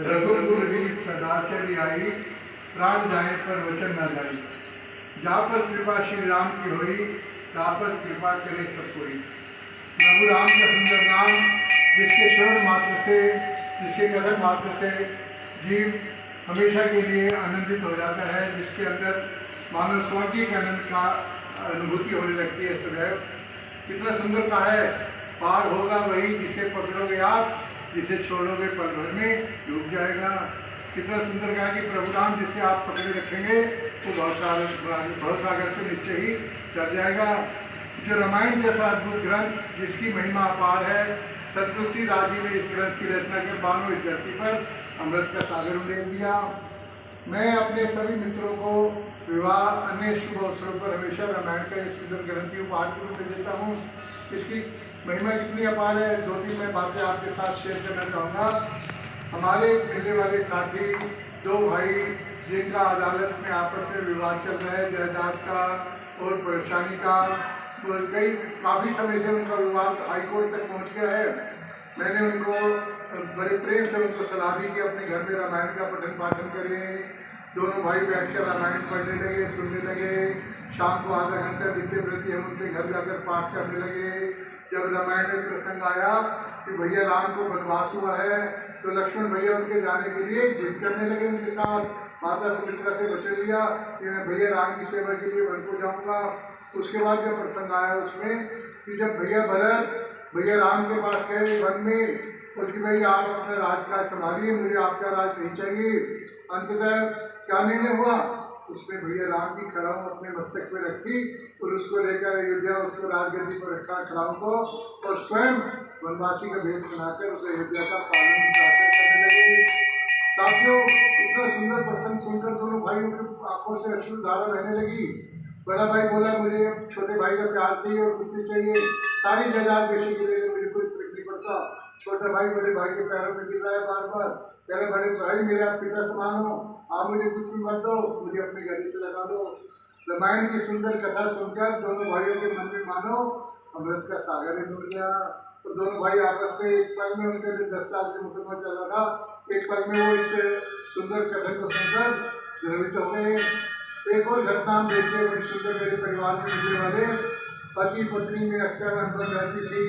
रघुकुल ही सदा चली आई, प्राण जाए पर वचन न जाई। जहाँ पर कृपा श्री राम की हुई, तहाँ पर कृपा करे सब कोई। प्रभु राम का सुंदर नाम, जिसके श्रवण मात्र से, जिसके कथन मात्र से जीव हमेशा के लिए आनंदित हो जाता है, जिसके अंदर मानव स्वर्गीय आनंद का अनुभूति होने लगती है सदैव। कितना सुंदर कहा है, पार होगा वही जिसे पकड़ोगे आप, जिसे छोड़ोगे पल भर में डूब जाएगा। कितना सुंदर कहा कि प्रभु राम जिसे आप पकड़े रखेंगे वो भवसागर से निश्चय ही तर जाएगा। जो रामायण जैसा अद्भुत ग्रंथ, जिसकी महिमा अपार है, सतगुरु राजी ने इस ग्रंथ की रचना के बाद इस धरती पर अमृत का सागर उड़ेल दिया। मैं अपने सभी मित्रों को विवाह अन्य शुभ अवसरों पर हमेशा रामायण का इस सुंदर ग्रंथ की उपहार के रूप में देता हूँ। इसकी महिमा कितनी अपार है, दो तीन मैं बातें आपके साथ शेयर करना चाहूँगा। हमारे मिलने वाले साथी दो भाई, जिनका अदालत में आपस में विवाद चल रहा है जायदाद का और परेशानी का, काफ़ी समय से उनका विवाद हाईकोर्ट तक पहुँच गया है। मैंने उनको बड़े प्रेम से उनको सलाह दी कि अपने घर में रामायण का पठन पाठन करें। दोनों भाई बैठकर रामायण पढ़ने लगे, सुनने लगे। शाम को आधा घंटा नित्य प्रति हम उनके घर जाकर पाठ करने लगे। जब रामायण में प्रसंग आया कि भैया राम को वनवास हुआ है, तो लक्ष्मण भैया उनके जाने के लिए जिद करने लगे उनके साथ। माता सुमित्रा से वचन लिया कि मैं भैया राम की सेवा के लिए वन को जाऊँगा। उसके बाद जब प्रसंग आया उसमें कि जब भैया भरत भैया राम के पास गए वन में, उसकी भाई आप अपना राजकाज संभालिए, मुझे आपका राज नहीं चाहिए। अंततः क्या निर्णय हुआ, उसने भैया राम की खड़ाऊ अपने मस्तक पे रखी और उसको लेकर अयोध्या, उसको राजगद्दी पर रखा खड़ाऊ को, और स्वयं वनवासी का भेष बनाकर उस अयोध्या का पालन शासन करने लगे। साथियों, इतना सुंदर प्रसंग सुनकर दोनों भाइयों की आंखों से अश्रुधारा बहने लगी। बड़ा भाई बोला मुझे छोटे भाई का प्यार चाहिए और कुछ नहीं चाहिए, सारी जायदाद बेचने के लिए मुझे कोई फर्क नहीं पड़ता। छोटा भाई बड़े भाई के पैरों में गिर रहा है बार बार, कह रहे बड़े भाई मेरे आप पिता समान हो, आप मुझे कुछ भी मत दो, मुझे अपनी गली से लगा दो। रामायण की सुंदर कथा सुनकर दोनों भाइयों के मन में मानो अमृत का सागर ही डूब गया। तो दोनों भाई आपस में एक पल में, उनके लिए 10 साल से मुकदमा चल रहा था, एक पल में वो इस सुंदर कथन को सुनकर द्रवित हो गए। एक और घटना हम देखते हैं बड़ी सुंदर, मेरे परिवार में मिलने वाले पति पत्नी में अक्सर अनबन रहती थी।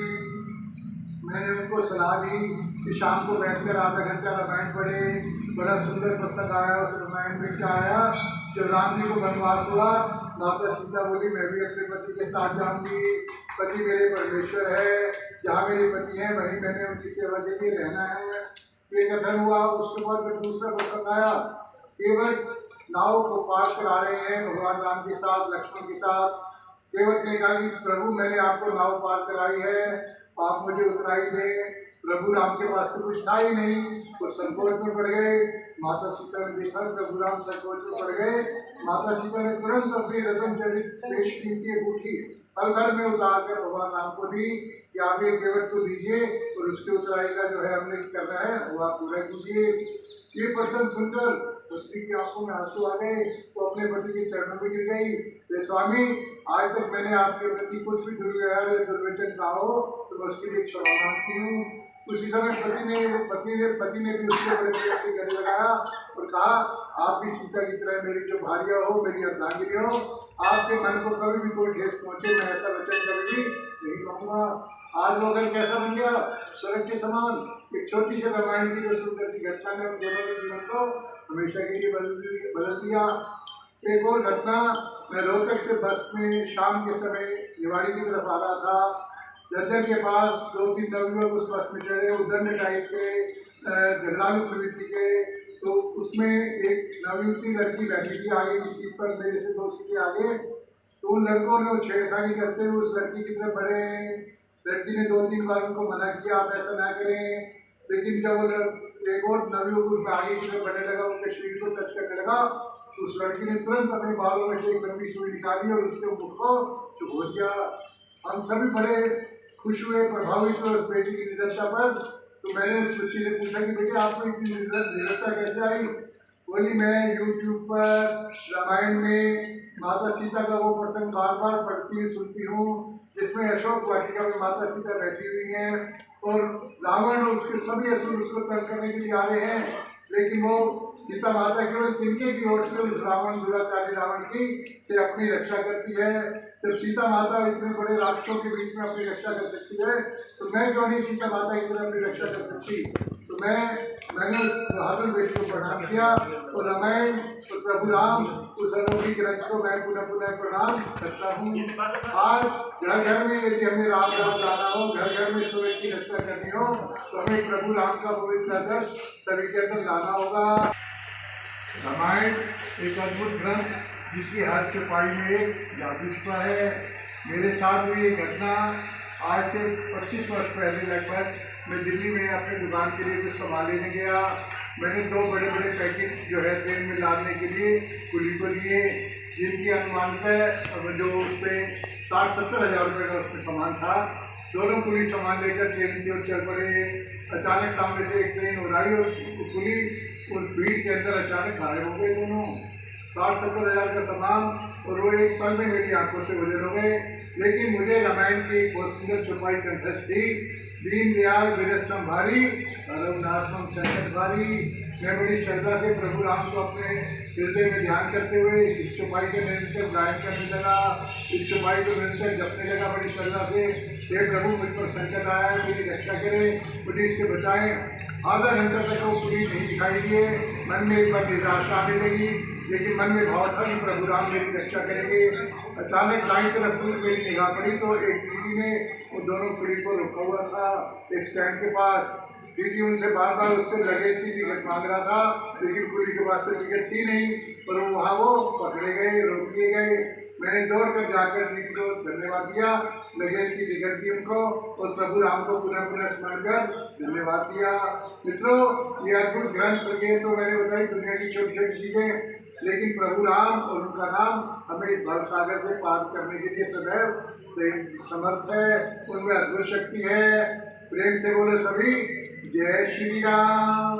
मैंने उनको सलाह दी कि शाम को बैठकर आधा घंटा रामायण पढ़े। बड़ा सुंदर प्रसंग आया उस रामायण में। क्या आया, जब राम जी को वनवास हुआ, माता सीता बोली मैं भी अपने पति के साथ जाऊंगी, पति मेरे परमेश्वर है, जहाँ मेरे पति हैं वहीं मैंने उनकी सेवा के लिए रहना है। ये कथन हुआ। उसके बाद फिर दूसरा प्रसंग आया, केवल नाव को पार करा रहे हैं भगवान राम के साथ, लक्ष्मण के साथ। केवट ने कहा कि प्रभु मैंने आपको नाव पार कराई है, आप मुझे उतराई दें। प्रभु राम के पास तो कुछ था ही नहीं, वो संकोच में पड़ गए। माता सीता ने देखा प्रभु राम संकोच में पड़ गए। माता सीता ने तुरंत अपनी रसम चरित पेश कीमती अंगूठी पल भर में उतार कर भगवान राम को दी कि आप ये केवट को दीजिए और उसके उतराई का जो है हमने करना है वो आप पूरा कीजिए। ये प्रसंग सुनकर पत्नी की आंखों में आंसू आ गए, तो अपने पति के चरणों में गिर गई। स्वामी, आज तक मैंने आपके प्रति कुछ भी दुर्व्यवहार या दुर्वचन कहा हो तो मैं उसके लिए क्षमा मांगती हूँ। उसी समय पति ने भी उसके बड़े प्रेम से गले लगाया और कहा आप भी सीता की तरह मेरी जो भार्या हो, मेरी अर्धांगिनी हो, आपके मन को कभी भी कोई ठेस पहुंचे मैं ऐसा वचन कभी भी नहीं कहूँगा। आज वो घर कैसा बन गया, स्वर्ग के समान। एक छोटी सी रामायण की जो सुंदर सी घटना ने उन दोनों के जीवन को हमेशा के लिए बदल दिया। एक और घटना, मैं रोहतक से बस में शाम के समय निवाड़ी की तरफ आ रहा था। जज्जर के पास 2-3 नवयुवक उस बस में चढ़े, उधर टाइप के झगड़ालू प्रवृत्ति के। तो उसमें एक नवयुवती लड़की बैठी थी आगे की सीट पर, मेरे से 2 सीटें आगे। तो उन लड़कों ने छेड़खानी करते हुए उस लड़की की तरफ बढ़े। लड़की ने 2-3 बार उनको मना किया आप ऐसा ना करें, लेकिन जब एक और नवयुवक उस आगे की तरफ बढ़ने लगा, उनके शरीर को टच करने लगा, तो उस लड़की ने तुरंत अपने बालों में से एक लंबी सुई निकाली और उसके मुख को चुभो दिया। हम सभी बड़े खुश हुए, प्रभावित हुए उस बेटी की निडरता पर। तो मैंने उस बच्ची से पूछा कि बेटे आपको इतनी निडरता कैसे आई? बोली मैं यूट्यूब पर रामायण में माता सीता का वो प्रसंग बार बार पढ़ती सुनती हूँ, जिसमें अशोक वाटिका में माता सीता बैठी हुई हैं और रावण और उसके सभी असुर उसको तंग करने के लिए आ रहे हैं। लेकिन वो सीता माता केवल तिनके की ओर से उस रावण दुराचारी रावण की से अपनी रक्षा करती है। जब सीता माता इतने बड़े राक्षसों के बीच में अपनी रक्षा कर सकती है तो मैं क्यों नहीं सीता माता की तरह अपनी रक्षा कर सकती। तो मैंने बहादुर बेटी को प्रणाम किया और रामायण और प्रभु राम उस अनोखी ग्रंथ को मैं पुनः पुनः प्रणाम करता हूँ। आज घर घर में यदि हमें राम नाम लाना हो, घर घर में सूर्य की रक्षा करनी हो तो हमें प्रभु राम का पवित्र आदर्श सभी के अंदर लाना होगा। रामायण एक अद्भुत ग्रंथ जिसकी हर चौपाई में एक जादू छुपा है। मेरे साथ हुई ये घटना आज से 25 वर्ष पहले लगभग मैं दिल्ली में अपनी दुकान के लिए कुछ सामान लेने गया। मैंने 2 बड़े बड़े पैकेट जो है ट्रेन में लादने के लिए कुली को लिए, जिनकी अनुमानतः जो उस पर 60-70 हज़ार रुपये का उसमें सामान था। दोनों कुली सामान लेकर ट्रेन की ओर चल पड़े। अचानक सामने से एक ट्रेन हो रही और कुली उस भीड़ के अंदर अचानक गायब हो गए। दोनों 60-70 हज़ार का सामान और वो एक पल में मेरी आंखों से ओझल हो गए। लेकिन मुझे रामायण की एक बहुत सुंदर चौपाई कंठस्थ थी, दीन दयाल विरस संभारी रघुनाथम संकट भारी। मैं बड़ी श्रद्धा से प्रभु राम को अपने हृदय में ध्यान करते हुए इस चौपाई के निरंतर गायन करने लगा, इस चौपाई को निरंतर जपने लगा बड़ी श्रद्धा से। हे प्रभु मुझ पर संकट आया है, मेरी रक्षा करें, मुझे इससे बचाएं। आधा घंटा तक वो पुलिस नहीं दिखाई दिए। मन में एक बार निराशा आने लगी, लेकिन मन में भाव था कि प्रभु राम मेरी रक्षा करेंगे। अचानक दाईं तरफ दूर मेरी निगाह पड़ी तो एक दीदी ने वो दोनों पुलिस को रोका हुआ था एक स्टैंड के पास। दीदी उनसे बार बार उससे लगेज की टिकट मांग रहा था, लेकिन पुलिस के पास से टिकट थी नहीं। पर वहाँ वो पकड़े गए, रोक लिए गए। मैंने दौड़ कर जाकर दीदी को धन्यवाद दिया, लगेज की टिकट दी उनको और प्रभु राम को पुनः पुनः स्मरण कर धन्यवाद दिया। मित्रों, ये अद्भुत ग्रंथ ये तो मैंने बताई दुनिया की छोटी छोटी चीजें, लेकिन प्रभु राम और उनका नाम हमें इस भव सागर से पार करने के लिए सदैव समर्थ है। उनमें अद्भुत शक्ति है। प्रेम से बोले सभी, जय श्री राम।